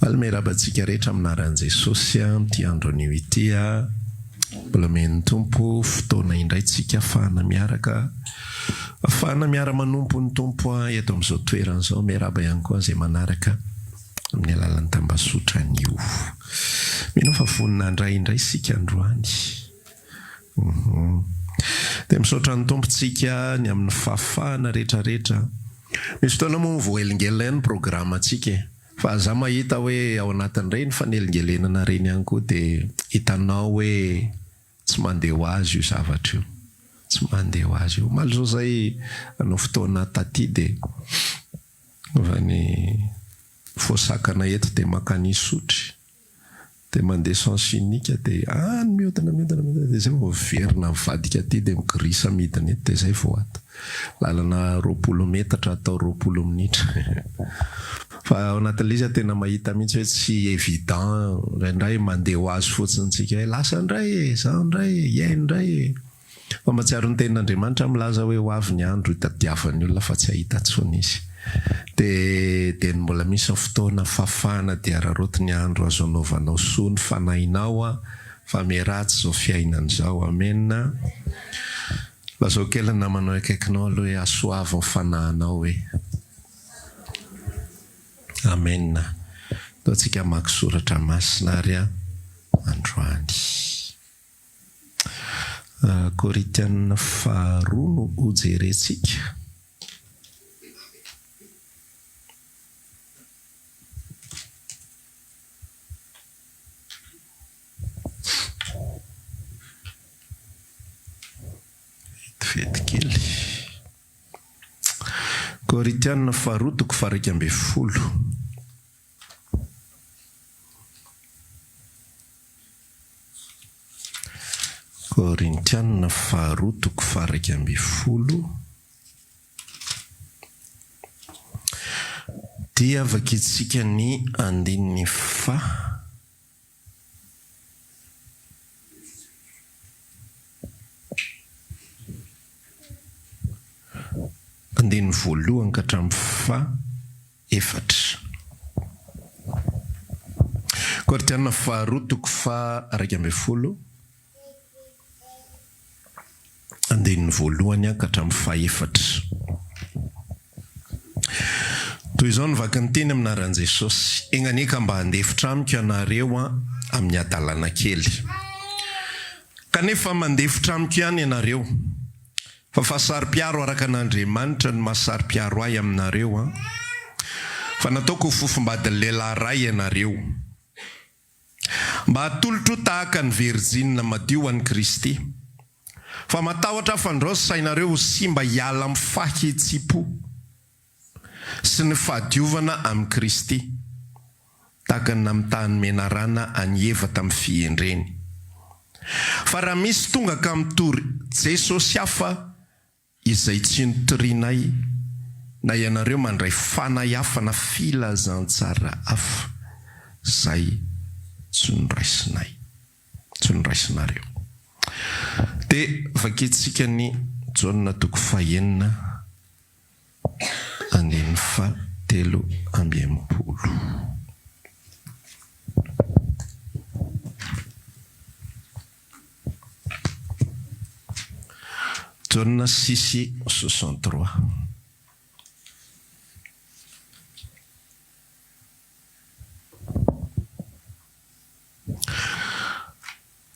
Almerabantsika rehetra aminaran'i Jesosy ty andro anio ity mbola men'ny tompo fotoana indraytsika afahana miara manompo ny tompo eto amin'izao toerana izao. Miaraba ihany koa izay manaraka amin'ny alalan'ny tambazotra anio. Mino fa vonina indray isika androany. Dia misaotra ny tompontsika ny amin'ny fahafahana rehetrarehetra. Misy fotoana moa voaelingelina ny programantsika. Fa za mahita hoe ao anatin'ireny fanelingelenana reny ihany koa dia hitanao hoe tsy mandeha ho azy io zavatra io. Tsy mandeha ho azy io. Maly zao zay anao fotoana taty dia ny foasakana eto dia makany sotry. Dia mandeha sens unique dia miodana dia zay vao verina mivadika aty dia migrisa midina eto dia zay vao ato. Lalana 20 metatra atao 20 minitra. Fa ao anatin'ilay tena mahita mihitsy hoe tsy évident indray mandeha ho azy fotsiny tsika lasa indray izao indray indray. Fa mahatsiaro ny tenin'Andriamanitra milaza hoe ho avy ny andro hitadiavan'ny olona fa tsy ahita intsony izy. Dia mbola misy fotoana fafana dia raroty ny andro azo anaovanao soa ny fanahinao fa meratsy zao fiainana izao. Amen. Lazao kely namanao akaikinao aloha hoe asoavo ny fanahinao hoe. Amen. Taontsika maka soratra masina ary androany. Korinthiana 2 no hojerentsika. Fetikely. Korinthiana 2:12. Korinthiana 2:12. Dia vakitsika ny andininy andininy voalohany ka hatramin'ny 4. Korinthiana 2:12. Andininy voalohany ka hatramin'ny 4. Toy izao nivaky ny teny aminaran'i Jesosy. Enganika mba handefitra amiko ianareo amin'ny adalana kely. Kanefa mandefitra amiko ihany ianareo. Fa fahasari-piaro araka an'Andriamanitra ny mahasari-piaro ahy aminareo. Fa nataoko fofombadin'ny lehilahy ray ianareo. Mba hatolotro tahaka ny Virjina madio an'i Kristy. Fa matahotra fandraosa sainareo sy mba hiala amin'ny fahetsimo sy ny fahadiovana amin'ny Kristy. Tahaka ny namitahany menarana any Eva tamin'ny fiendreny. Fa raha misy tonga ka mitory Jesosy hafa izay tsy nitorianay, na ianareo mandray fanahy hafa na filazantsara hafa, zay tsy noraisinay, tsy noraisinareo. Dia vakitsika ny Jaona 9:7. Jaona 6:63.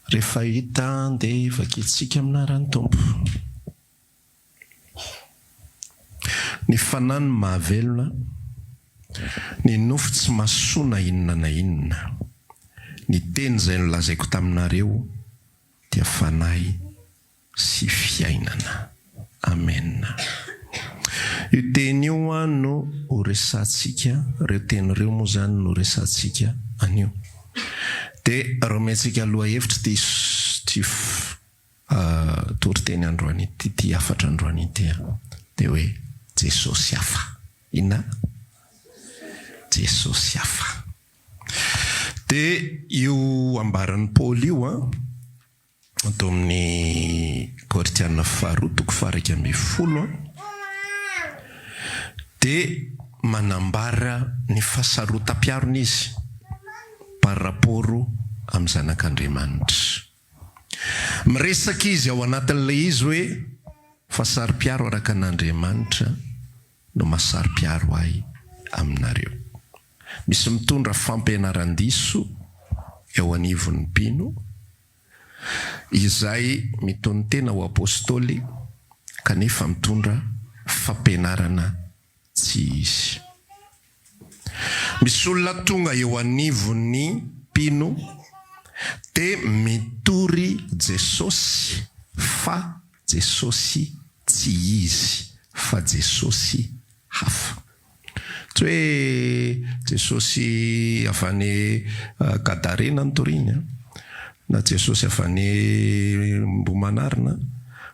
Rehefa hita dia vakitsika aminaran'ny tompo. Ny fanahy ny mahavelona, ny nofo tsy mahasoana inona na inona. Ny teny izay nolazaiko taminareo dia fanahy sy fiainana. Amen. Io teny io no horesantsika, ireo teny ireo moa zany no horesantsika anio. Dia romentsika aloha hevitra ty toriteny androany ity, ty afatra androany ity dia hoe Jesosy hafa. Ina? Jesosy hafa. Dia io ambaran'ny Paoly io atao amin'ny Korinthiana 2:12. Dia manambara ny fahasarotam-piarony izy. par rapport amin'ny zanak'Andriamanitra. Miresaka izy ao anatin'ilay izy hoe fa sari-piaro araka an'Andriamanitra no mahasari-piaro ahy aminareo. Misy mitondra fampianaran-diso eo anivon'ny mpino izay mitondra tena ho apôstôly kanefa mitondra fampianarana tsy izy. Misy olona tonga eo anivon'ny mpino de mitory Jesosy fa Jesosy tsy izy fa Jesosy hafa. Tsy hoe Jesosy avy any Gadarena nitoriany na Jesosy avy any Mbomanarina,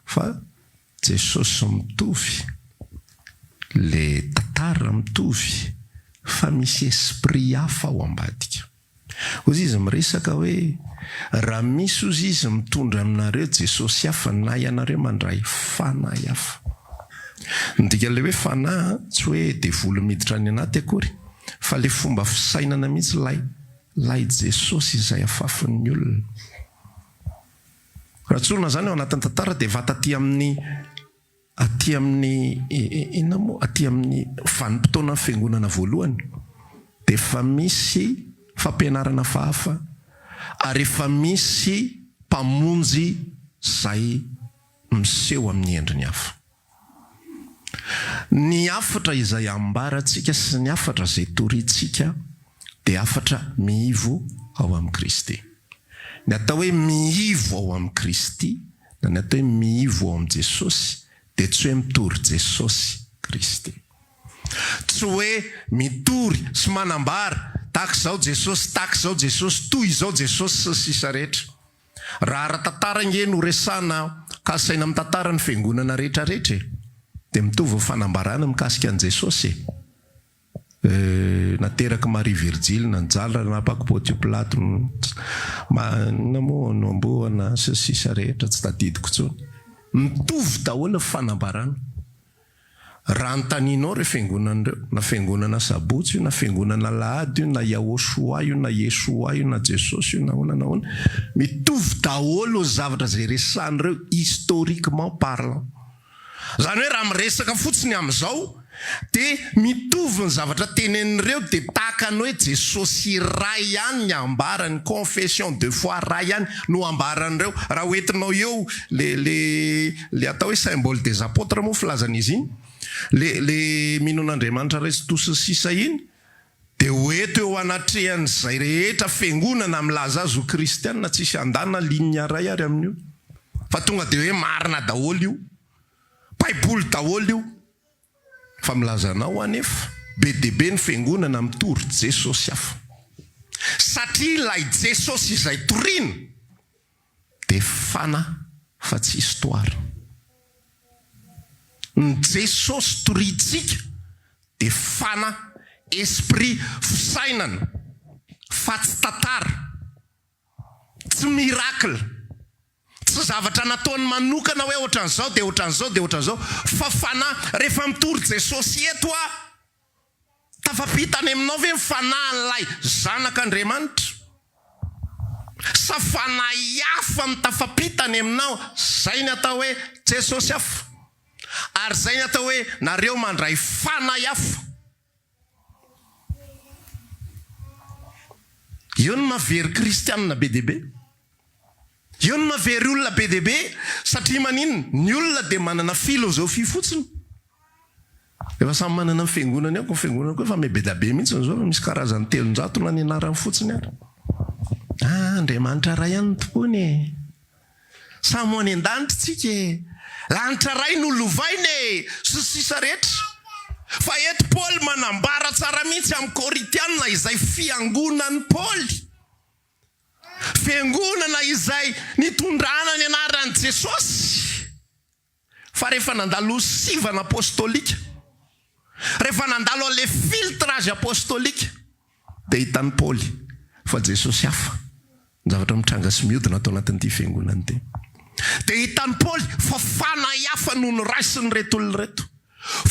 fa Jesosy mitovy, le tantara mitovy, fa misy esprit hafa ao ambadika. Ozy izy miresaka hoe raha misy ozy izy mitondra aminareo Jesosy hafa na ianareo mandray fanahy hafa. Ndika le hoe fanahy tsy hoe devolo miditra ny anaty akory, fa le fomba fisainana mihitsy lay Jesosy izay afafin'ny olona. Raha tsona zany ao anatin'ny tantara de vata aty amin'ny vanim-potoana fiangonana voalohany de fa misy fampianarana fahafa ary efa misy mpamonjy zay miseho amin'ny endriny hafa. Ny afatra izay ambarantsika sy ny afatra izay torintsika de afatra miivo ao amin'ny Kristy. Ny atao hoe miivo ao amin'ny Kristy na ny atao hoe miivo ao amin'ny Jesosy de tsy hoe mitory Jesosy Kristy. Tsy hoe mitory sy manambara tak zao Jesosy, tak zao Jesosy, toy zao Jesosy sy sisa rehetra. Raha ara-tantara nge no resana kasaina amin'ny tantara ny fiangonana rehetrarehetra de mitovy fanambarana mikasika an Jesosy. Nateraka Marie Virgile nanjala napaka Pontius Pilato namboana sy sisa rehetra tsy tadidiko tsony. Mitovy daholo fanambarana. Raha antaninao re fiangonanareo, na fiangonana Sabotsy io, na fiangonana Lahady io, na Yahoshua io, na Yeshua io, na Jesosy io, na hoana, mitovy daholo zavatra zay resanireo historiquement parlant. Zany hoe raha miresaka fotsiny amin'izao de mitovy ny zavatra tenenin'ireo de tahaka ny hoe Jesosy ray ihany ny ambarany, confession de foi ray ihany no ambaran'ireo. Raha hoentinao eo le atao hoe symbole des apôtres moa filazan'izy iny, le minon'Andriamanitra ray sy tosy sisa iny de hoeto eo anatrehan'izay rehetra fiangonana milaza azy ho kristianina tsisy andana ligne ray ary amin'io, fa tonga de hoe marina daholo io, baiboly daholo io, fa milazanao anefa be deaibe ny fiangonana mitory Jesosy hafa. Satria lay Jesosy izay torina de fana fa tsy histoire. Ny Jesosy toritsika de fana esprit fisainana, fa tsy tantara, tsy miracle, tsy zavatra nataony manokana hoe ohatran'izao de ohatran'izao de ohatran'izao, fa fana rehefa mitory Jesosy eto tafapitany aminao ve mifanahin'lay zanak'Andriamanitra? Sa fanahy hafa ny tafapitany aminao, zay ny atao hoe Jesosy hafa. Ary zay ny atao hoe nareo mandray fanahy hafa. Io ny mahavery kristianina be deaibe. Io ny mahavery olona be deaibe, satria maninona? Ny olona de manana filozofia fotsiny. Efa samy manana ny fiangonana eo, fiangonana koa efa be deaibe mihitsy zao, misy karazany 300 na ny anarany fotsiny ary. Andriamanitra ray ihany ny tompony e. Samy ho any an-danitra tsika e. Lanitra ray no lovainy sy sisa rehetra. Fa eto Paul manambara tsara mihitsy amin'ny Korintianina izay fiangonan'ny Paul. Fiangonana izay nitondrana ny anaran'i Jesosy. Fa rehefa nandalo sivana apôstôlika, rehefa nandalo le filtrage apôstôlika, de hitan'ny Paul fa Jesosy hafa ny zavatra mitranga sy mihodina atao anatin'ity fiangonana ity. De hitan'ny Paul fa fanahy hafa noho ny raisiny reto olona reto,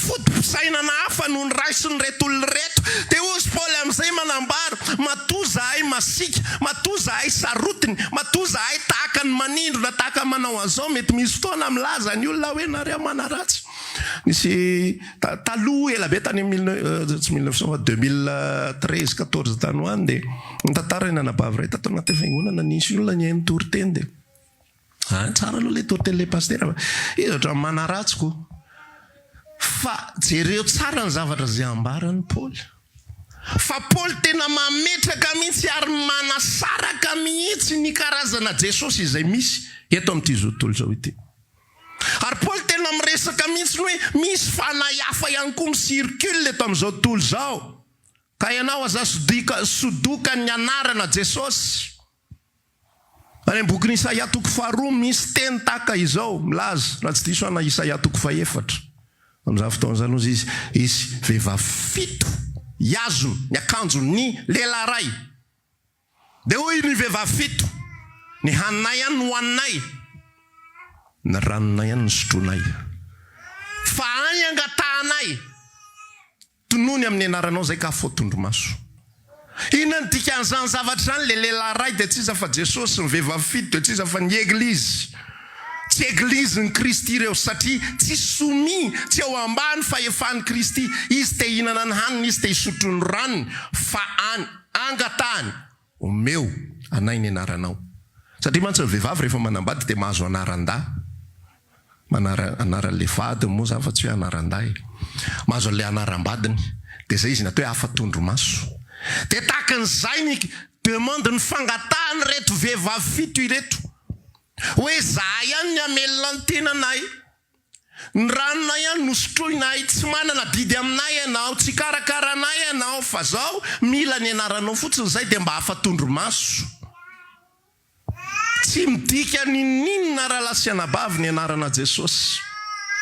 fotom-pisainana hafa noho ny raisiny reto olona reto. De ozy Paul amin'izay manambara matoa zahay masika, matoa zahay sarotiny, matoa zahay tahaka ny manindro na tahaka manao azao. Mety misy fotoana milaza ny olona hoe nareo manaratsy. Nisy taloha ela be tany 2013-14 tany hoany dia nitantara eny Anabavy ray tato anaty fiangonana nisy olona ny nitory teny dia tsara aloha le tory teny le pastera izy ohatra manaratsy koa. Fa jereo tsara ny zavatra zay ambarany Paoly. Fa Paoly tena mametraka mihitsy ary manasaraka mihitsy ny karazana Jesosy izay misy eto amin'ity zao tontolo zao ity. Ary Paoly tena miresaka mihitsy hoe misy fanahy hafa ihany koa misirkule eto amin'izao tontolo zao. Ka ianao aza sodoka ny anarana Jesosy. Any boky ny Isaia 2:2 misy teny tahaka izao milaza raha tsy diso ana Isaia 2:4. Amin'izany fotoana izany izy vehivavy fito iazony ny akanjon'ny lehilahy ray. Dia hoy ny vehivavy fito, ny haninay ihany no hoaninay, ny ranonay ihany ny sotronay, fa any angatahanay tonoany amin'ny anaranao zay ka fotondromaso. Inona ny dikan'izany zavatra izany le lehilahy ray dia tsy iza fa Jesosy, ny vehivavy fito dia tsy iza fa ny eglizy. Tsy eglizy ny Kristy ireo satria tsy somi, tsy ao ambany fahefan'ny Kristy. Izy te hinana ny haniny, izy te hisotro ny ranony, fa angatahany omeo anay ny anaranao. Satria mantsy ny vehivavy rehefa manambady dia mahazo anaran-dahy. Anaran'le vadiny moa zany fa tsy hoe anaran-dahy. Mahazo an'le anaram-badiny dia zay izy natao hoe afatondromaso. Dia takan'izay ny demande ny fangatahany reto vehivavy fito ireto. Hoe zahay ihany ny amelona ny tenanay, ny ranonay ihany nosotroinay, tsy manana didy aminay ianao, tsy karakaranay ianao, fa zao mila ny anaranao fotsiny zay dia mba afatondromaso. Tsy midika ninona raha lasy anabavy ny anarana Jesosy.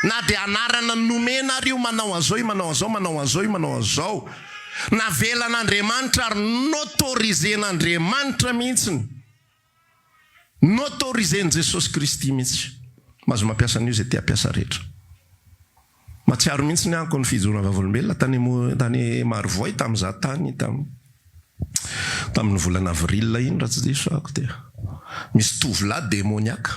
Na dia anarana nomena rio manao azao, manao azao, manao azao, manao azao. Navelan'Andriamanitra ary notorizen'Andriamanitra mihitsiny. Notorizen'i Jesosy Kristy mihitsy. Mahazo mampiasa an'io zay te hampiasa rehetra. Matsiaro mihitsy ny anko ny fijorona vavolombelona tany Marivoay tamin'iza tany tamin'ny volana avril iny raha tsy diso ako dia misy tovolahy demoniaka.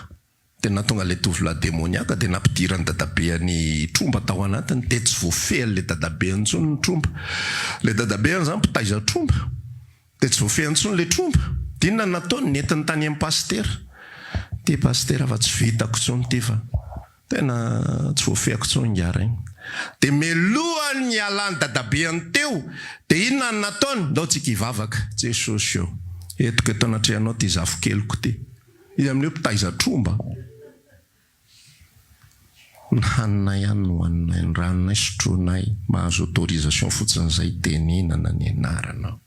Dia natonga le tovolahy demoniaka dia nampidirany dadabeany tromba tao anatiny dia tsy voafehany le dadabeany intsony ny tromba. Le dadabeany zany mpitaiza tromba dia tsy voafehany intsony le tromba. Dinona nataony nentiny tany amin'ny pastera. Ty pastera fa tsy vitako intsony ty fa tena tsy voafehako intsony ngara igny. Dia melohany ny alany dadabeany teo dia inona ny nataony? Ndao tsika hivavaka Jesosy eo. Etiko eto anatrehanao ty zafokeliko ty. Izy amin'io mpitaiza tromba. Ny haninay ihany no hoaninay, ny ranonay sotronay, mahazo autorisation fotsiny zay teninana ny anaranao.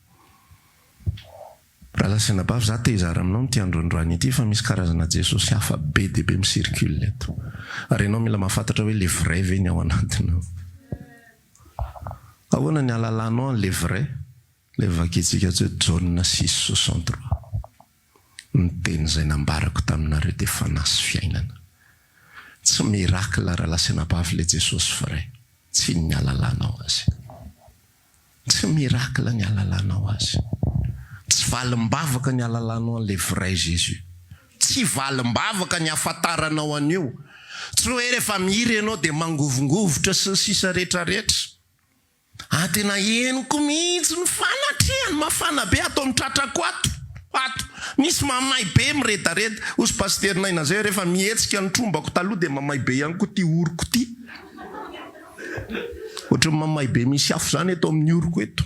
Raha lasy anabavy za te hizara aminao ty androandroany ity fa misy karazana Jesosy hafa be dia be misirkule eto. Ary ianao mila mahafantatra hoe le vrai ve ny ao anatinao. Ahoana ny alalanao le vrai? Le vakitsika hoe John 6:63. Ny teny izay nambarako taminareo dia fanasy fiainana. Tsy miracle raha lasy anabavy le Jesosy vrai. Tsy ny alalanao azy. Tsy miracle ny alalanao azy. Tsy valim-bavaka ny alalanao le vrai Jésus. Tsy valim-bavaka ny afantaranao an'io. Tsy hoe rehefa mihiry ianao dia mangovongovotra sy ny sisa rehetrarehetra. Tena henoko mihitsy ny fanatrehany mafana be atao mitratrako ato. Misy mamay be miredareda. Osy pasterinay zay rehefa mihetsika ny trombako taloha dia mamay be ihany koa ty oroko ty. Ohatry mamay be misy afo zany eto amin'ny oroko eto.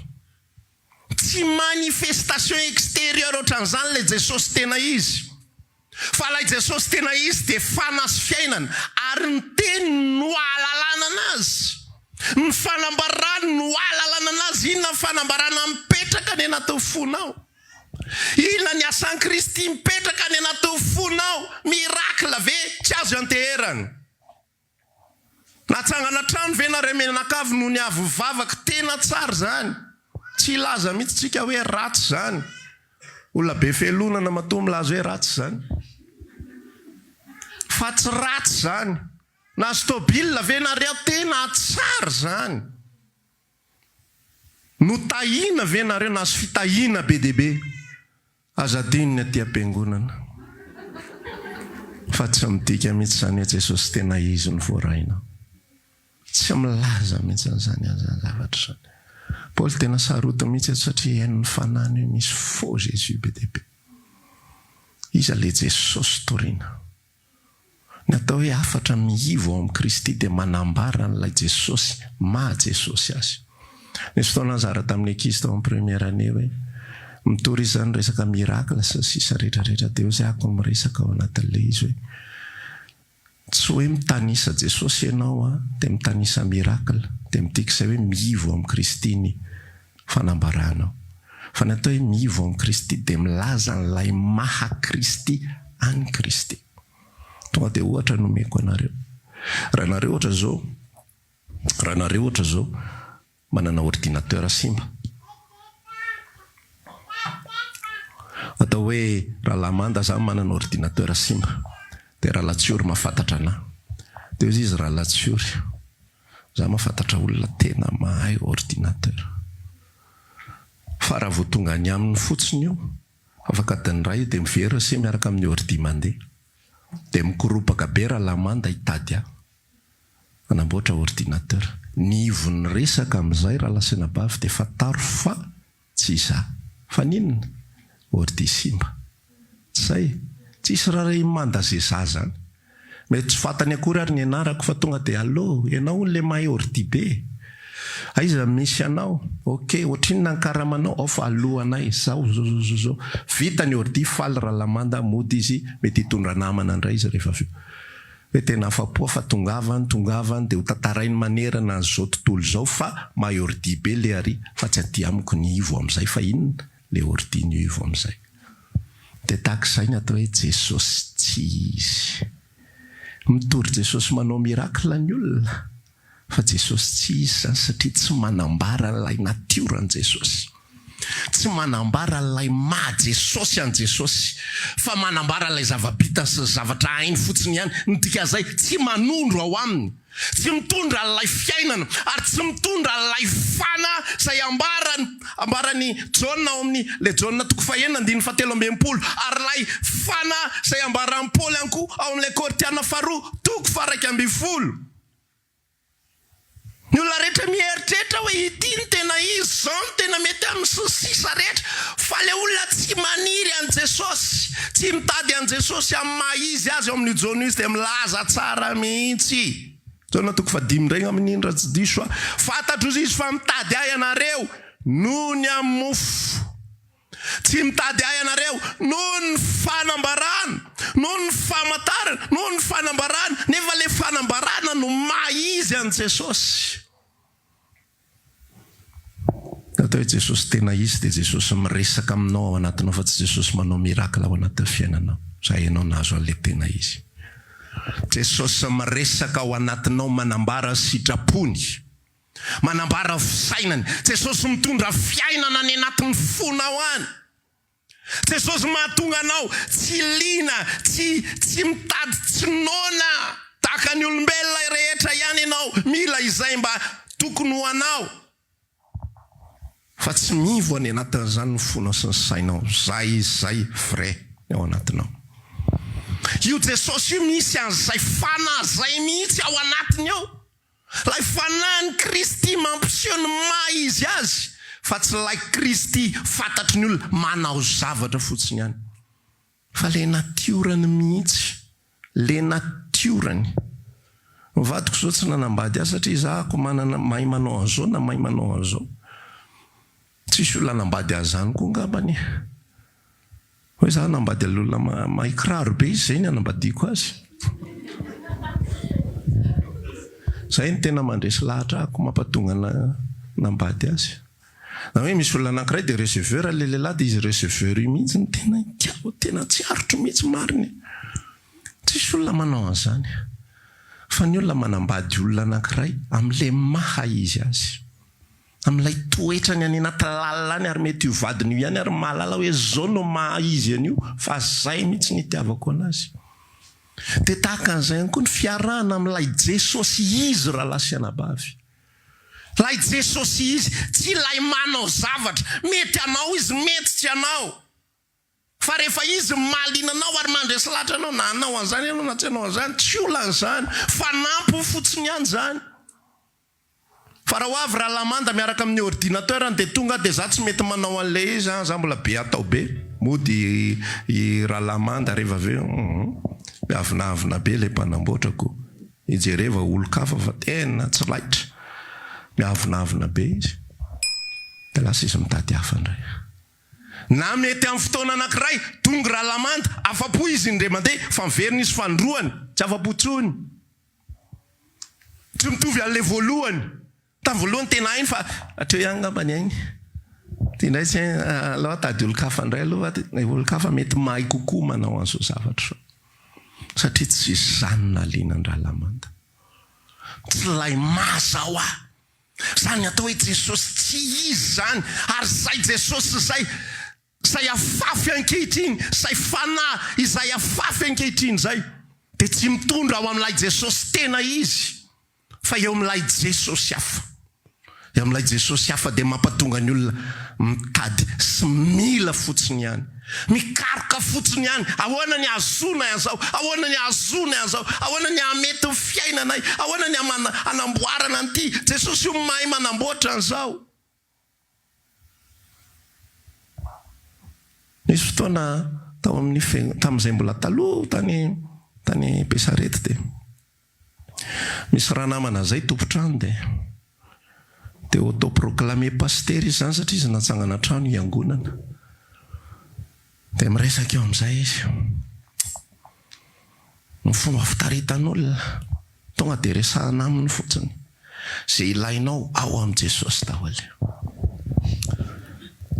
Tsy manifestation extérieure ohatran'izany le Jesosy tena izy. Fa ilay Jesosy tena izy dia fanasy fiainana ary ny teny no ahalalana anazy. Ny fanambarana no ahalalana anazy. Inona ny fanambarana mipetraka ny anaty fonao? Inona ny asan'i Kristy mipetraka ny anaty fonao? Miracle ve tsy azo anteherana? Natsangana trano ve na remenakavy no ny avovavaka tena tsara zany. Tsy laza mihitsy tsika hoe ratsy zany. Olona be felonana matoa milaza hoe ratsy zany. Fa tsy ratsy zany. Na stôbila ve nareo tena tsara zany. no tahina ve nareo na azo fitahina be deaibe azadinony aty am-piangonana fa tsy midika mihitsy zany a Jesosy tena izy ny voaraina, tsy milaza mihitsy zany zavatra zany. Paoly tena sarota mihitsy satria hain'ny fanany hoe misy faux Jésus be deaibe. Izy le Jesosy toriana. Ny atao hoe afatra miivo ao amin'ny Kristy dia manambara n'ilay Jesosy Jesosy azy. Nisy fotoana zara tamin'ny ankizy tao amin'ny première année hoe mitory izany resaka miracle sy sisa rehetrarehetra dia zay ako miresaka ao anatin'ilay izy hoe tsy hoe mitanisa Jesosy ianao dia mitanisa miracle dia midika izay hoe miivo amin'ny Kristy ny fanambaranao. Fa natao hoe miivo amin'ny Kristy dia milaza n'ilay maha Kristy any Kristy. Tonga dia ohatra nomeko anareo. Raha nareo ohatra zao manana ordinateur simba. Atao hoe raha lamanda za manana ordinateur simba dia raha latsiory mahafantatra anahy. Dia izy raha latsiory za mahafantatra olona tena mahay ordinateur. Fa raha vao tonga any aminy fotsiny io afaka adiny ray dia mivery se miaraka amin'ny ordi mandeha dia mikoropaka be raha lamanda hitady aho manamboatra ordinateur. Ny ivony resaka amin'izay raha lasina bavy dia fataro fa tsy za fa ninona ordi simba zay tsisy raha ray manda zay za zany mety tsy fantany akory ary ny anarako fa tonga dia allo ianao le mahay ordi be aiza misy anao ok ohatriny nankaramanao ao fa alohanay zao zao vita ny ordi faly raha lamanda mody izy mety hitondra namana indray izy rehefa avy hoe tena afapoa fa tongavany dia ho tantarainy manerana zao tontolo zao fa mahay ordi be le ary fa tsy aty amiko ny ivo amin'izay fa inona le ordi ny ivo amin'izay. Dia tahak'izay ny atao hoe Jesosy tsy izy. Mitory Jesosy manao miracle ny olona fa Jesosy tsy izy zany satria tsy manambara n'ilay natiorany Jesosy, tsy manambara n'ilay Jesosy any Jesosy, fa manambara n'ilay zava-bita sy zavatra hainy fotsiny ihany. Ny dikazay tsy manondro ao aminy, tsy mitondra n'ilay fiainana ary tsy mitondra n'ilay fana izay ambarany Jaona ao amin'ny le Jaona 9:17 ary ilay fana izay ambarany Paoly ihany koa ao amin'ilay Korinthiana 2:1-2. Ny olona rehetra mieritreritra hoe ity ny tena izy zao ny tena mety amin'ny sisa rehetra, fa le olona tsy maniry an Jesosy, tsy mitady an Jesosy amin'ny maha-izy azy ao amin'ny Jaona izy dia milaza tsara mihitsy. Jaona 5:5 regny amin'ny indra tsy diso fantatro izy fa mitady ahy ianareo noho ny amin'ny mofo, tsy mitady ahy ianareo noho ny fanambarana, noho ny famantarana, noho ny fanambarana, nefa le fanambarana no maha-izy an Jesosy. Atao hoe Jesosy tena izy dia Jesosy miresaka aminao ao anatinao fa tsy Jesosy manao miracle ao anatin'ny fiainanao. Zay ianao nahazo an'ilay tena izy. Jesosy miresaka ao anatinao manambara sitrapony, manambara fisainany. Jesosy mitondra fiainana any anatin'ny fonao any. Jesosy mahatonga anao tsy lina, tsy mitady tsinona tahaka ny olombelona rehetra ihany ianao mila izay mba tokony ho anao, fa tsy mivo any anatin'izany ny fonao sy ny sainao. Zay vrai ao anatinao. Io Jesosy io misy an'izay fana zay mihitsy ao anatiny ao. Lay fanany Kristy mampiseho ny maha-izy azy, fa tsy lay Kristy fantatry ny olona manao zavatra fotsiny ihany, fa le natiorany mihitsy, le natiorany. Mivadiko zao tsy nanambady azy satria zahako manana mahay manao an'izao na mahay manao an'izao. Tsisy olona nambady azy zany koa ngambany. Hoe za nambady olona mahay kiraro be izy zay ny anambadiko azy. Zay ny tena mandresy lahatra ako mampatonga nambady azy. Na hoe misy olona anankiray dia receveur le lehilahy dia izy receveur io mihitsy ny tena tiao, tena tsy arotro mihitsy mariny. Tsisy olona manao an'izany. Fa ny olona manambady olona anankiray amin'ilay maha-izy azy, amin'ilay toetrany any anaty lalana ary mety io vadiny io ihany ary mahalala hoe zao no maha-izy an'io, fa zay mihitsy ny itiavako anazy. Dia tahaka an'izay ihany koa ny fiarahana amin'ilay Jesosy izy raha lasiana bavy. lay Jesosy izy tsy lay manao zavatra mety anao izy mety tsy anao fa rehefa izy malinanao ary mandresy latra anao na anao an'izany anao na tsy anao an'izany tsy olan'izany fanampy fotsiny ihany zany fa raha hoavy Rahalamanda miaraka amin'ny ordinateur dia tonga dia za tsy mety manao an'lay izy za mbola be atao be mody i Rahalamanda rehefa aveo miavinavina be ilay mpanamboatrako ijereva olo-kafa fa tena tsy laitra miavinavina be izy dia lasa izy mitady hafa indray na mety amin'ny fotoana anankiray tonga Rahalamanda afa-po izy indray mandeha fa miverina izy fandroany tsy afa-potsony tsy mitovy an'ilay voalohany tamin'ny voalohany tena iny fa atreo ihany ngambany agny ty indray tsy aloha tady olo-kafa indray aloha olo-kafa mety mahay kokoa manao an'izao zavatra satria tsy zany naliana ny Rahalamanda tsy lay mazao zany atao hoe Jesosy tsy izy zany ary zay Jesosy zay afafy ankehitriny zay fanahy izay afafy ankehitriny zay dia tsy mitondra ao amin'ilay Jesosy tena izy fa eo amin'ilay Jesosy hafa eo amin'ilay Jesosy hafa dia mampatonga ny olona mitady sy mila fotsiny ihany mikaroka fotsiny ihany ahoana ny azona an'izao ahoana ny azona an'izao ahoana ny hamety ny fiainanay ahoana ny anamboarana an'ity Jesosy io mahay manamboatra an'izao nisy fotoana tao amin'ny tamin'izay mbola taloha tany Pesarety dia misy raha namana zay tompotrano dia autoproclamé pasteur izy zany satria izy natsangana trano iangonana dia miresaka eo amin'izay izy ny fomba fitaritan'olona tonga dia resahana aminy fotsiny zay ilainao ao amin'i Jesosy daholo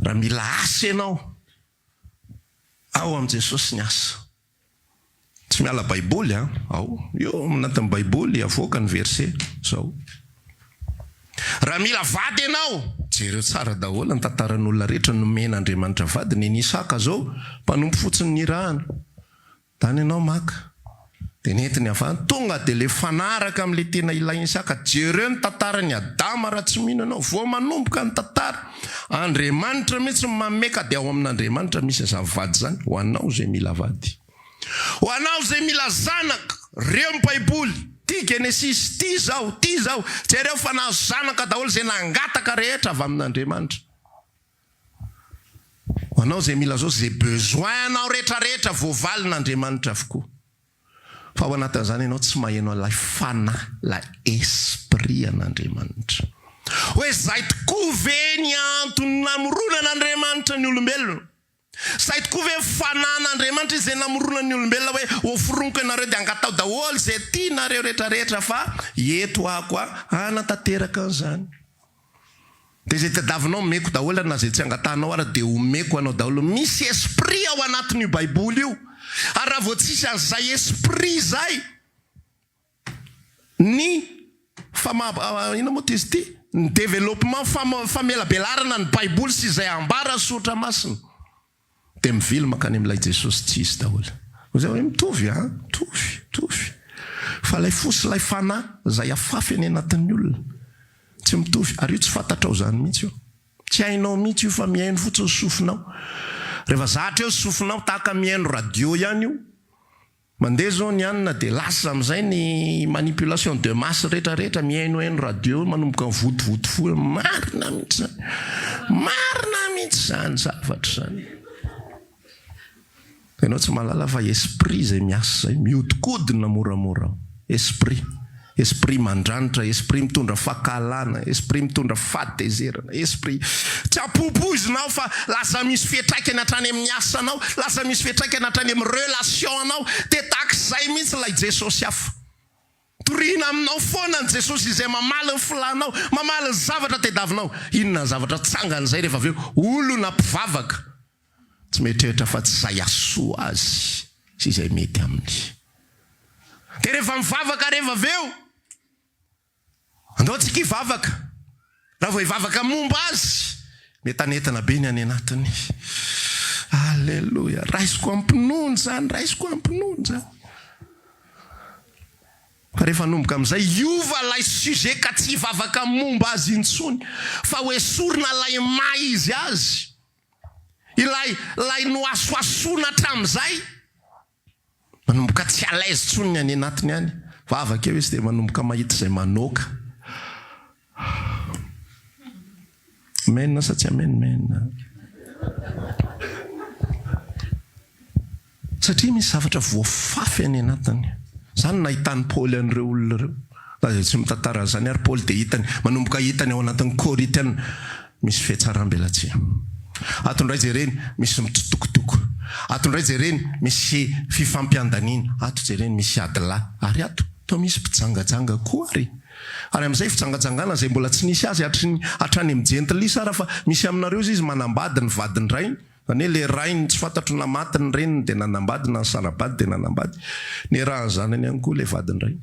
raha mila asa ianao ao amin'i Jesosy ny asa tsy miala baiboly ao io anatin'ny baiboly avoaka ny verset zao raha mila vady ianao jereo tsara daholo ny tantaran'olona rehetra nomena Andriamanitra vady ny Isaka zao mpanompo fotsiny ny rahana tany ianao maka dia nentiny avany tonga dia le fanaraka amin'ilay tena ilainy Isaka jereo ny tantarany Adama raha tsy mino anao vao manomboka ny tantara Andriamanitra mihitsy mameka dia ao amin'Andriamanitra misy izany vady zany ho anao zay mila vady ho anao zay mila zanaka reo ny baiboly ty Genesis ty zao jereo fa nahazo zanaka daholo zay nangataka rehetra avy amin'Andriamanitra ho anao zay mila zao zay besoin anao rehetrarehetra voavalin'Andriamanitra avokoa fa ao anatin'izany ianao tsy mahaino lay fanahy la esprit an'Andriamanitra hoe zay tokoa ve ny antony namorona an'Andriamanitra ny olombelona zay tokoa ve fanan'Andriamanitra izay namorona ny olombelona hoe hoforoniko ianareo dia angatao daholo zay tianareo rehetrarehetra fa eto ako hanatanteraka an'izany dia zay tadiavinao meko daholo na zay tsy angatanao ary dia omeko anao daholo misy esprit ao anatin'io baiboly io ary raha vao tsisy an'izay esprit zay ny ina moa izy ty ny développement famelabelarana ny baiboly sy izay ambara sotra masina dia mivily makany amin'ilay Jesosy tsy izy daholo zay hoe mitovy mitovy fa lay fosy lay fanahy zay afafy any anatin'ny olona tsy mitovy ary io tsy fantatrao zany mihitsy io tsy hainao mihitsy io fa mihaino fotsiny sofinao rehefa zatra eo sofinao tahaka mihaino radio ihany io mandeha zao ny anina dia lasa amin'izay ny manipulation de masse rehetrarehetra mihaino radio manomboka ny votovoto fo marina mihitsy zany zavatra zany ianao tsy mahalala fa esprit zay miasa zay miodikodina moramora esprit mandranitra esprit mitondra fahakalana esprit mitondra fahatezerana esprit tsy ampopoizinao fa lasa misy fiatraikany hatrany amin'ny asanao lasa misy fiatraikany hatrany amin'ny relation anao dia tahak'izay mihitsy lay Jesosy hafa toriana aminao foana ny Jesosy izay mamaly ny filanao mamaly ny zavatra tediavinao inona ny zavatra tsangan'izay rehefa avy eo olona mpivavaka tsy mietrehitra fa tsy zay asoa azy sy izay mety aminy dia rehefa mivavaka rehefa avy eo andao tsika hivavaka raha vao hivavaka momba azy metanetana be ny any anatiny alleloia raisiko ampinony zany fa rehefa nomboka amin'izay iova lay sujet ka tsy hivavaka momba azy intsony fa hoe sorona lay may izy azy ilay noasoasona hatramin'izay manomboka tsy alaizy tsony any anatiny any vavakeo izy dia manomboka mahita izay manoka menina sa tsy amenmenina satria misy zavatra voafafy any anatiny zany nahitany Paoly an'ireo olona ireo tsy mitantara zany ary Paoly dia hitany manomboka hitany ao anatin'ny Korinthiana misy fihetsaram-belatsihy atondray jereny misy mitsotokotoko atondray jereny misy fifampiandaniana ato jereny misy adila ary ato to misy mpijangajanga koa ary amin'izay fijangajangana zay mbola tsy nisy azy hatrany mijentilisa ara fa misy aminareo izy manambady ny vadiny rainy zany hoe le rainy tsy fantatro namatiny reniny dia nanambady na ny sarabady dia nanambady ny raha ny zanany ihany koa le vadiny rainy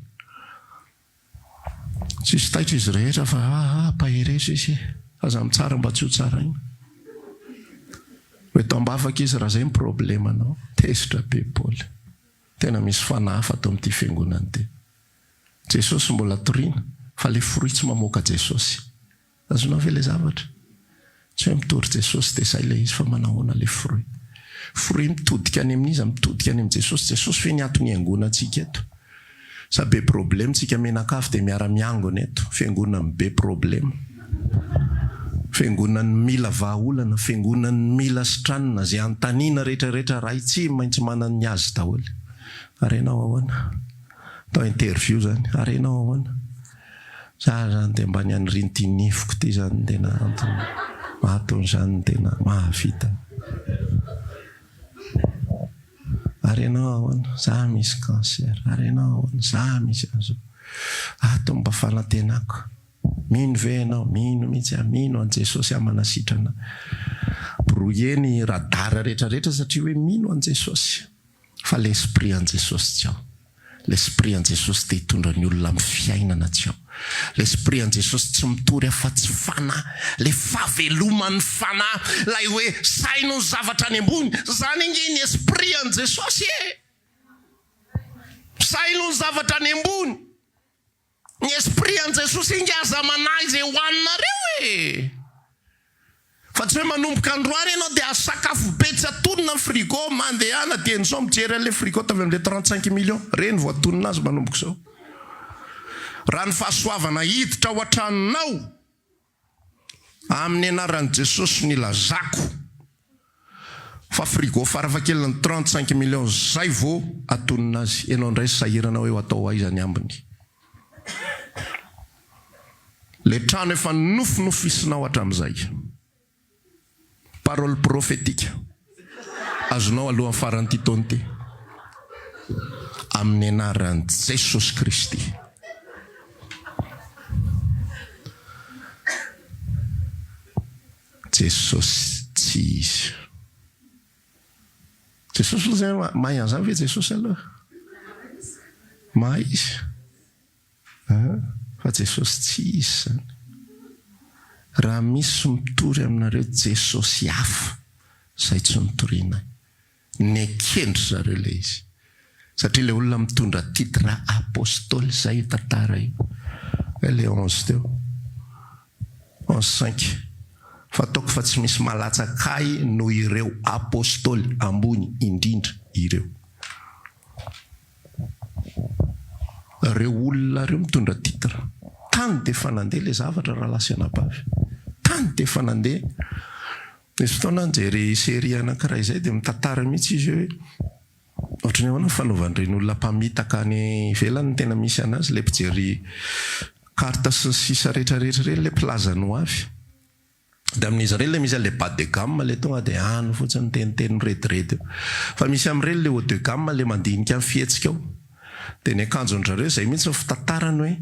tsisy taitra izy rehetra fa pahereso izy aza mitsara mba tsy ho tsara iny hoe tambafaka izy raha zay ny problemanao tesitra be Paoly tena misy fanahy fa atao amin'ity fiangonany ty Jesosy mbola toriana fa le fruit tsy mamoaka Jesosy azonao ve le zavatra tsy hoe mitory Jesosy dia zay le izy fa manahoana le fruit mitodika any amin'izy mitodika any amin'ny Jesosy fe ny atony iangonantsika eto sa be problème tsika menakafo dia miara-miangona eto fiangonany be problème fiangonany mila vahaolana fiangonany mila sitranina zay antaniana rehetrarehetra raha itsy maintsy manana ny azy daholo arenao ahoana atao interview zany arenao ahoana za zany dia mba ny an'iriny nifiko ty zany tena mahatony zany tena mahavita arenao ahoana za misy cancer arenao ahoana za misy azo ato mba fanatenako mino ve ianao mino mihitsy mino an Jesosy amanasitrana brouilleny radara rehetrarehetra satria hoe mino an Jesosy fa l'esprit an Jesosy tsy ao l'esprit an Jesosy dia hitondra ny olona amin'ny fiainana tsy ao l'esprit an Jesosy tsy mitory afa-tsy fanahy le fahavelomany fanahy lay hoe saino ny zavatra any ambony zany inge ny esprit an Jesosy saino ny zavatra any ambony ny esprit an Jesosy inge aza manahy izay hoaninareo fa tsy hoe manomboka androany ianao dia sakafo be tsy atonina frigo mandehana dia nizao mijery an'le frigo tavy amin'le 35 millions reny vao atonina azy manomboka izao raha ny fahasoavana hiditra ao an-tranonao amin'ny anaran'i Jesosy ny lazako fa frigo farafahakeliny 35 millions zay vao atonina azy ianao indray sahirana hoe atao aiza ny ambiny le trano efa nofinofisonao hatramin'izay parole prophétique azonao alohan'ny faran'ity taona ty amin'ny anaran'i Jesosy Kristy Jesosy tsy izy Jesosy aloha zay mahay an'izany ve Jesosy aloha mahay izy fa Jesosy tsy izy zany raha misy mitory aminareo Jesosy hafa zay tsy nitoriana ny akendry zareo le izy satria le olona mitondra titre apôstôly zay tantara io le 11 teo 11:5 fa ataoko fa tsy misy malatsakay no ireo apôstôly ambony indrindra ireo olona reo mitondra titre tany dia efa nandeha le zavatra raha lasa anabavy tany dia efa nandeha nisy fotoana nijery série anankiray izay dia mitantara mihitsy izy hoe ohatrany ahoana ny fanaovan'ireny olona mpamitaka any ivelany tena misy anazy le mpijery karta sy ny sisa rehetrarehetra reny le mpilazany ho avy dia amin'izy ireny le misy le bas de gamme le tonga dia ano fotsiny teniteny mirediredy fa misy amin'ireny le haut de gamme le mandinika amin'ny fihetsika ao dia ny akanjon'zareo izay mihitsy ny fitantarany hoe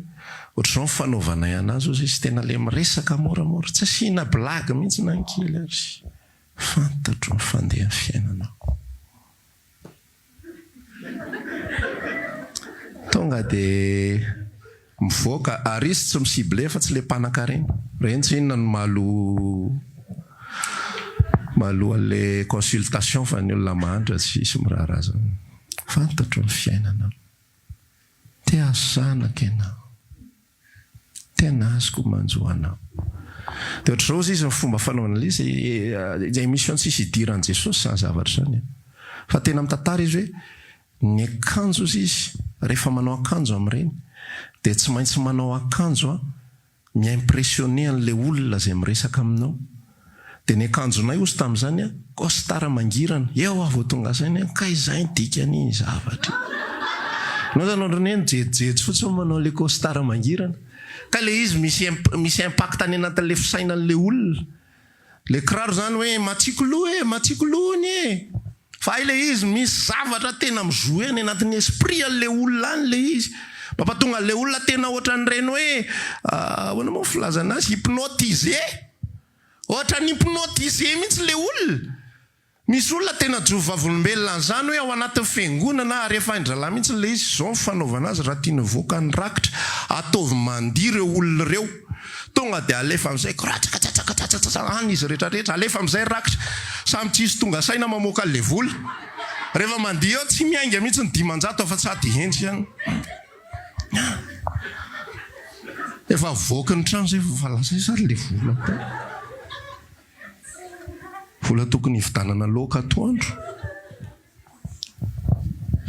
ohatr'izao ny fanaovanay anazy ozy izy tena le miresaka moramora tsy asiana blague mihitsy nankely ary fantatro ny fandeha ny fiainanao tonga dia mivoaka ary izy tsy misible fa tsy le mpanaka reny tsy inona ny malo an'le consultation fa ny olona mahandra tsy isy miraharazana fantatro ny fiainanao Tea zanaka ianao, tena azoko manjoanao. Dia ohatr'izao izy ny fomba fanaovana izy izay misy tsisy hidiran'i Jesosy zany zavatra zany. Fa tena mitantara izy hoe ny akanjo izy rehefa manao akanjo amin'ireny dia tsy maintsy manao akanjo mi-impressionner an'ilay olona izay miresaka aminao. Dia ny akanjonay ozy tamin'izany costard mangirana, eo avy tonga saina ka izay ny dikany zavatra. Nao zanondrony eny jejojejo fotsiny manao le costard mangirana. Ka le izy misy impact any anatin'le fisainan'le olona. Le kiraro zany hoe matsikolohany fa ile izy misy zavatra tena mijoue any anatin'ny esprit an'le olona any le izy. Mampatonga le olona tena ohatran'ireny hoe ahoana moa filazana azy, hypnotisé. Ohatran'ny hypnotisé mihitsy le olona. Misy olona tena jovavolombelona an'izany hoe ao anatin'ny fiangonana rehefa indrala mihitsy le izy zao fanaovana azy raha tiany voaka ny rakitra ataovy mandia ireo olona ireo. Tonga dia alefa amin'izay any izy rehetrarehetra alefa amin'izay rakitra samy tsisy tonga saina mamoaka le vola. Rehefa mandia eo tsy miainga mihitsy ny 500 fa sady hendry ihany. Efa voaka ny trano zay fa lasa sary le vola. Vola tokony hividanana loka atoandro.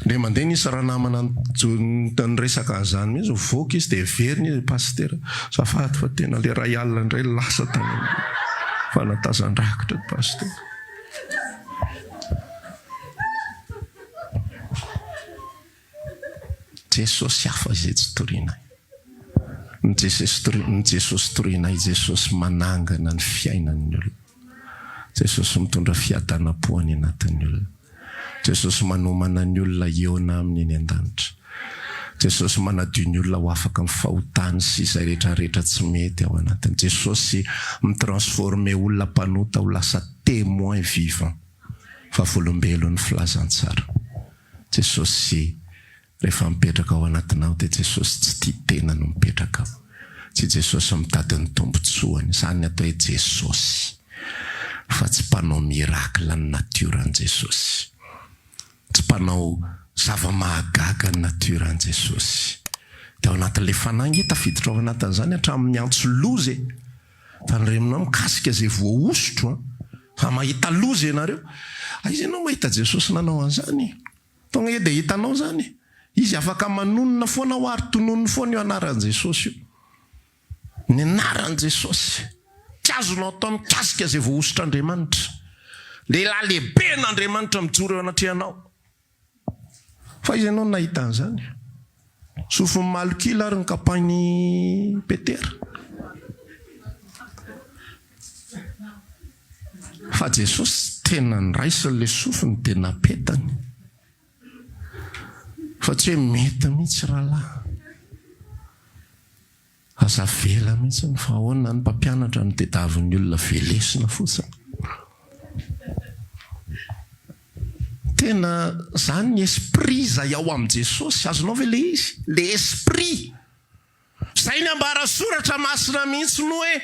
Le mandeha nisy raha namana ny resaka an'izany mihitsy voaka izy dia veriny izy pasitera. Zafady fa tena le ray alina indray lasa tany fanatazan-drakitra pasitera. Jesosy hafa izay tsy torianay. Ny Jesosy torianay, Jesosy manangana ny fiainan'ny olona. Jesosy mitondra fiadanam-po any anatin'ny olona. Jesosy manomana ny olona eona amin'ny eny an-danitra. Jesosy manadio ny olona ho afaka mifahotany sy izay rehetrarehetra tsy mety ao anatiny. Jesosy mitransforme olona mpanota ho lasa témoin vivant fa volombelon'ny filazantsara. Jesosy rehefa mipetraka ao anatinao dia Jesosy tsy tia tena no mipetraka ao. Tsy Jesosy mitady ny tombotsoany, izany atao hoe Jesosy. Fa tsy mpanao miracle ny natiorany Jesosy. Tsy mpanao zava-mahagaga ny natiorany Jesosy. Dia ao anatin'ilay fanahy tafiditra ao anatin'izany hatramin'ny antso lozy. Fa nyreminao mikasika izay voaosotro fa mahita lozy ianareo. Izy ianao mahita Jesosy nanao an'izany. Tonga dia hitanao zany. Izy afaka manonona foana ho ary tononony foana io anaran'i Jesosy io. Ny anaran'i Jesosy. Tsy azonao atao mikasika izay voaositr'Andriamanitra. Lehilahy lehibe n'Andriamanitra mijoro eo anatrehanao. Fa izy ianao nahita an'izany. Sofin'ny Malokila ary ny kampainy Petera. Fa Jesosy tena niraisiny le sofiny dia napetany. Fa tsy hoe mety mihitsy rahalahy. Aza vela mihitsy ny fahoana ny mpampianatra ny tediavin'ny olona velesina fotsiny. Tena zany ny esprit izay ao amin'i Jesosy. Azonao ve le izy? Le esprit. Izay ny ambara soratra masina mihitsy no hoe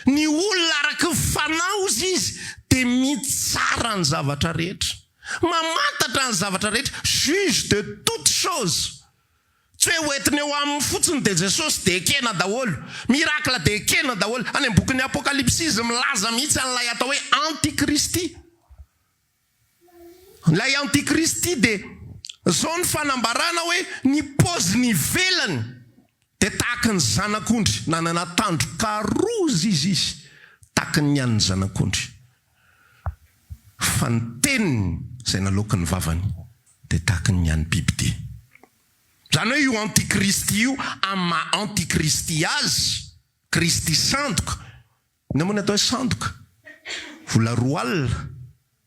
ny olona araka ny fanaozy izy dia mitsara ny zavatra rehetra. Mamantatra ny zavatra rehetra. Juge de toute chose. Tsy hoe hoentiny eo amin'ny fotsiny dia Jesosy dia ekena daholo. Miracle dia ekena daholo. Any amin'ny bokin'ny Apokalipsy milaza mihitsy an'ilay atao hoe antikristy. Ilay antikristy dia zao ny fanambarana hoe ny paoziny ivelany dia tahaka ny zanak'ondry. Nanana tandroka rozy izy tahaka ny an'ny zanak'ondry. Fa ny teniny izay naloky ny vavany dia tahaka ny an'ny bibidia. Zany hoe io antikristy io ama antikristy azy Kristy sandoka. Ny moa ny atao hoe sandoka. Vola roa alina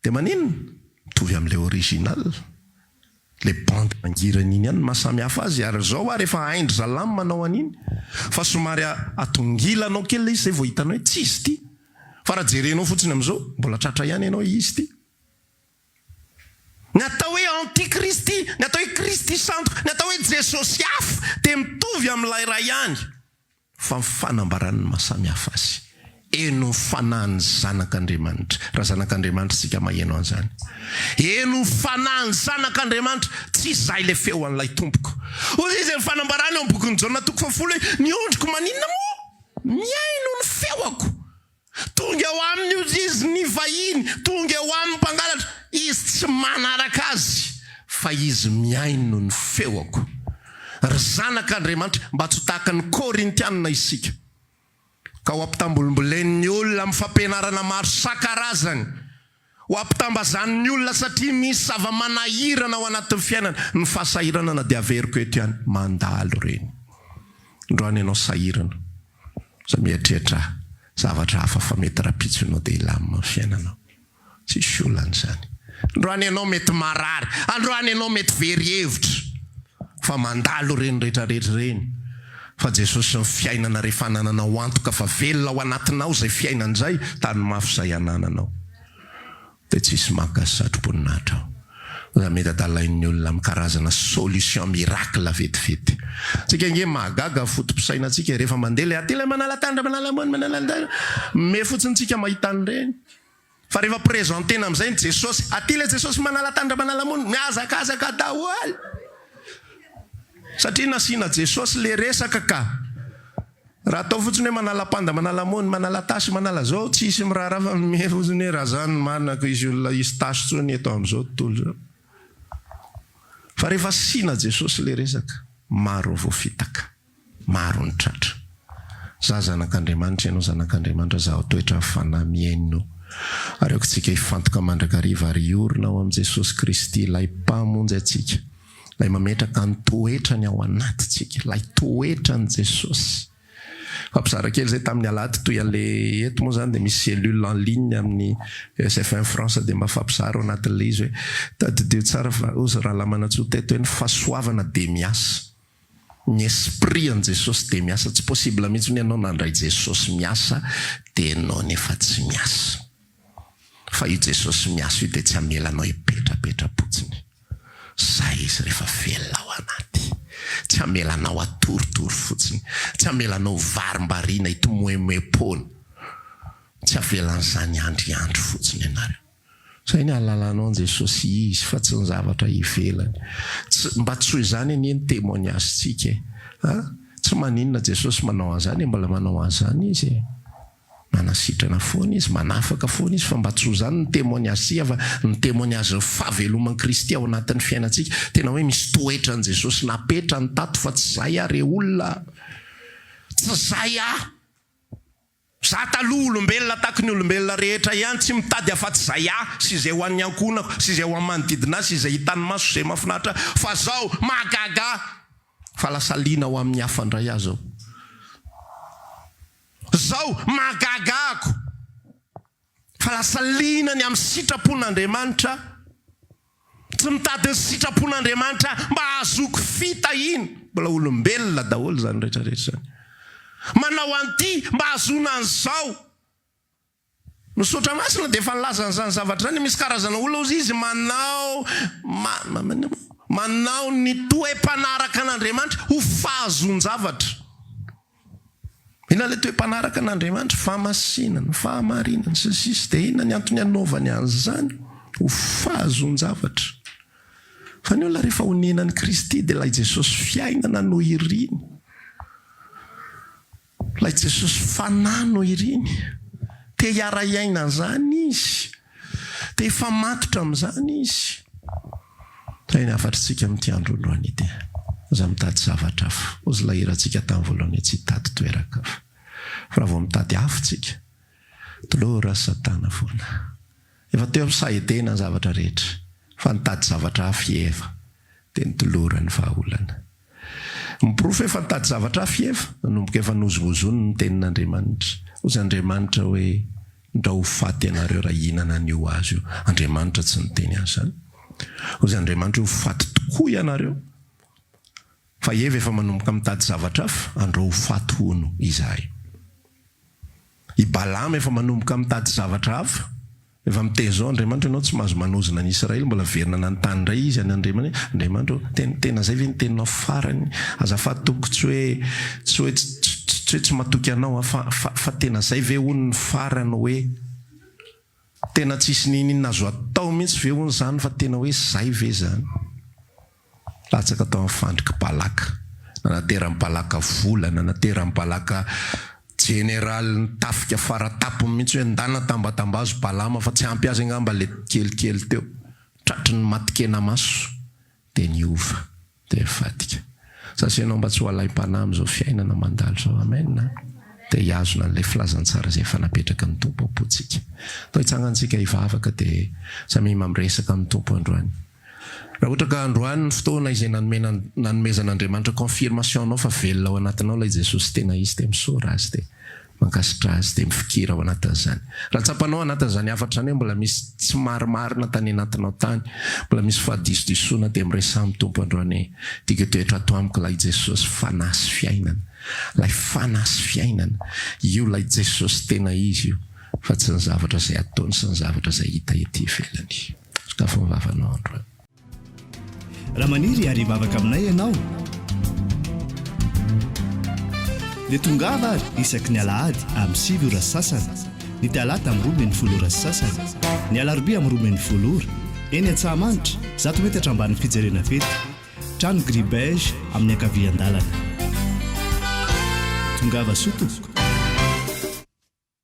dia maninona? Mitovy amin'ilay original. Le bande mangirana iny ihany mahasamy hafa azy. Ary zao rehefa haindry zalamy manao an'iny. Fa somary atongilanao kely izy zay vao hitanao hoe tsy izy ty. Fa raha jerenao fotsiny amin'izao mbola tratra ihany ianao izy ty. Ny atao hoe antikristy, ny atao hoe Kristy sandoka, ny atao hoe Jesosy hafa dia mitovy amin'ilay ray ihany. Fa ny fanambarany mahasamy hafa azy. eno fanahany zanak'Andriamanitra. Raha zanak'Andriamanitra tsika maheno an'izany. Eno fanahany zanak'Andriamanitra, tsy izay le feo an'ilay tompoko. Hoy izy ny fanambarany eo am-bokin'ny Jaona 7 ny ondriko maninona moa? Miaino ny feoko. Tonga eo aminy izy ny vahiny, tonga eo amin'ny mpangalatra, izy tsy manaraka azy, fa izy miaino ny feoko. Ry zanak'Andriamanitra mba tsy tahaka ny Korintianina isika. Ka ho ampitambolombolen'ny olona amin'ny fampianarana maro isan-karazany, ho ampitambazan'ny olona satria misy zava-manahirana ao anatin'ny fiainana. Ny fahasahirana na dia averiko eto ihany, mandalo reny. Androany ianao sahirana, za mieritreritra zavatra hafa fa mety rapitsinao dia ilamina fiainanao. Tsisy olan'izany. Androany ianao mety marary, androany ianao mety very hevitra, fa mandalo reny rehetrarehetra reny. Fa Jesosy ny fiainana rehefa anananao antoka fa velona ao anatinao izay fiainana izay, tany mafy izay anananao. Dia tsisy mahakasitratromponinahitra ao. Raha mety adalain'ny olona amin'ny karazana solution miracle vetivety. Tsika nge mahagaga fotom-pisaina tsika rehefa mandeha le aty ilay manalatandra, manalatandra. Me fotsiny tsika mahita an'ireny. Fa rehefa présentena amin'izay ny Jesosy, aty le Jesosy manalatandra, manalamonina, miazakazaka daholo. Satria nasiana Jesosy le resaka ka. Raha atao fotsiny hoe manalapanda, manalamony, manalatasy, manala zao, tsy isy miraharaha fa me fotsiny hoe raha zany manako izy olona isy tasy tsony eto amin'izao tontolo zao. Fa rehefa asiana Jesosy le resaka, maro voafitaka, maro ny tratra. Za zanak'Andriamanitra, ianao zanak'Andriamanitra, za toetra fanahy miaino. Areoko tsika hifantoka mandrakariva ary orina ao amin'i Jesosy Kristy, ilay mpamonjy atsika, ilay mametraka ny toetrany ao anatintsika, ilay toetrany Jesosy. Fampizara kely zay tamin'ny alahady toy an'le eto moa zany dia misy cellule en ligne amin'ny CF1 France dia mba fampizara ao anatin'ilay izy hoe tadideo tsara fa ozy raha lamanatsoa teto hoe ny fahasoavana dia miasa. Ny esprit an Jesosy dia miasa. Tsy possible mihitsy ny ianao nandray Jesosy miasa dia ianao nefa tsy miasa. Fa io Jesosy miasa io dia tsy hamelanao hipetrapetra potsiny. Zay izy rehefa velona ao anaty. Tsy hamelanao atoritory fotsiny. Tsy hamelanao varim-bariana itomoemoepona. Tsy havelan'izany andriandro fotsiny ianareo. Zay ny halalanao an Jesosy izy fa tsy ny zavatra ivelany. Mba tsy hoy izany ny témoignage tsika. Tsy maninona Jesosy manao an'izany, mbola manao an'izany izy. Manasitrana foana izy, manafaka foana izy, fa mba tsy ho izany ny témoignage tsika fa ny témoignage ny fahaveloman'i Kristy ao anatin'ny fiainantsika. Tena hoe misy toetra an Jesosy napetra ny tato fa tsy zay ary olona. Tsy zay za taloha olombelona tahaka ny olombelona rehetra ihany, tsy mitady afa-tsy zay sy izay ho an'ny ankonako, sy izay ho amin'ny manodidina, sy izay hitany maso izay mahafinaritra, fa zao mahagaga fa lasa liana ho amin'ny hafa indray azo. Zao mahagagako fa lasa liana ny amin'ny sitrapon'Andriamanitra. Tsy mitady ny sitrapon'Andriamanitra mba ahazoko fita iny. Mbola olombelona daholo zany rehetrarehetra zany. Manao anty mba ahazona an'izao. Misaotra masina dia efa nilaza an'izany zavatra zany. Misy karazana olona ozy izy manao ny toe-panaraka an'Andriamanitra ho fahazon-javatra. Ina le toe-panaraka an'Andriamanitra? Fahamasinana, fahamarinana, sisy dia ina ny antony anaovany an'izany? Ho fahazon-javatra. Fa ny olona rehefa honenan'i Kristy dia ilay Jesosy fiainana no iriny. Ilay Jesosy fanahy no iriny. Te hiara iaina an'izany izy. Te hifamatotra amin'izany izy. Zay ny afatritsika amin'ity andro androany ity. Za mitady zavatra hafa. Ozy lahirantsika tamin'ny voalohany tsy hitady toeraka hafa. Fa raha vao mitady hafantsika, tolora Satana foana. Efa teo amin'ny sahedena ny zavatra rehetra. Fa nitady zavatra hafa efa dia nitolora ny vahaolana. Miprofo efa nitady zavatra hafa efa, nanomboka efa nozonozony ny tenin'Andriamanitra. Ozy Andriamanitra hoe ndra ho faty ianareo raha hihinana an'io azy io. Andriamanitra tsy niteny an'izany. Ozy Andriamanitra ho faty tokoa ianareo. Fa Eva efa manomboka mitady zavatra hafa, andro ho faty hono izahay. I Balama efa manomboka mitady zavatra hafa. Efa mitezao Andriamanitra ianao tsy mahazo manozona ny Israely, mbola verina nanontany indray izy any Andriamanitra tena zay ve ny teninao farany azafady tompoko tsy hoe tsy hoe tsy matoky anao fa tena zay ve hony ny farany hoe tena tsisy ninina azo atao mihitsy ve hony zany fa tena hoe zay ve zany latsaka atao amin'ny fandriky-balaka nanateram-balaka volana nanateram-balaka général ny tafika faratapony mihitsy hoe ndana tambatambazo balama fa tsy ampy azy angamba le kelikely teo tratry ny matikena maso de niova de fatika satria anao mba tsy ho alay-panahy am'izao fiainana mandalo zao amen de hiazona n'lay filazantsara zay efa napetraka ny tompo apotsika to hitsangantsika hivavaka de samy mamresaka amin'ny tompo androany raha ohatra ka androany ny fotoana izay nanomezan'Andriamanitra confirmation anao fa velona ao anatinao lay Jesosy tena izy de misora azy de mankasitra azy de mifikira ao anatin'izany raha tsapanao anatin'izany afatra zany hoe mbola misy tsy marimarina tany anatinao tany mbola misy fahadisodisona de miresa amin'ny tompo androany tika toetra ato amiko lay Jesosy fanasy fiainana lay fanasy fiainana io lay Jesosy tena izy io fa tsy ny zavatra zay ataony sy ny zavatra zay hita ety ivelany sakafo mivavanao androany raha maniry ary hivavaka aminay ianao dia tongava ary isaky ny alahady amin'ny 7 ora sasany ny talata amin'ny 12 ora sasany ny alarobia amin'ny 12 ora eny Antsahamanitra 100 metatra ambany fijerena fety trano gribege amin'ny ankavian-dalana tongava soto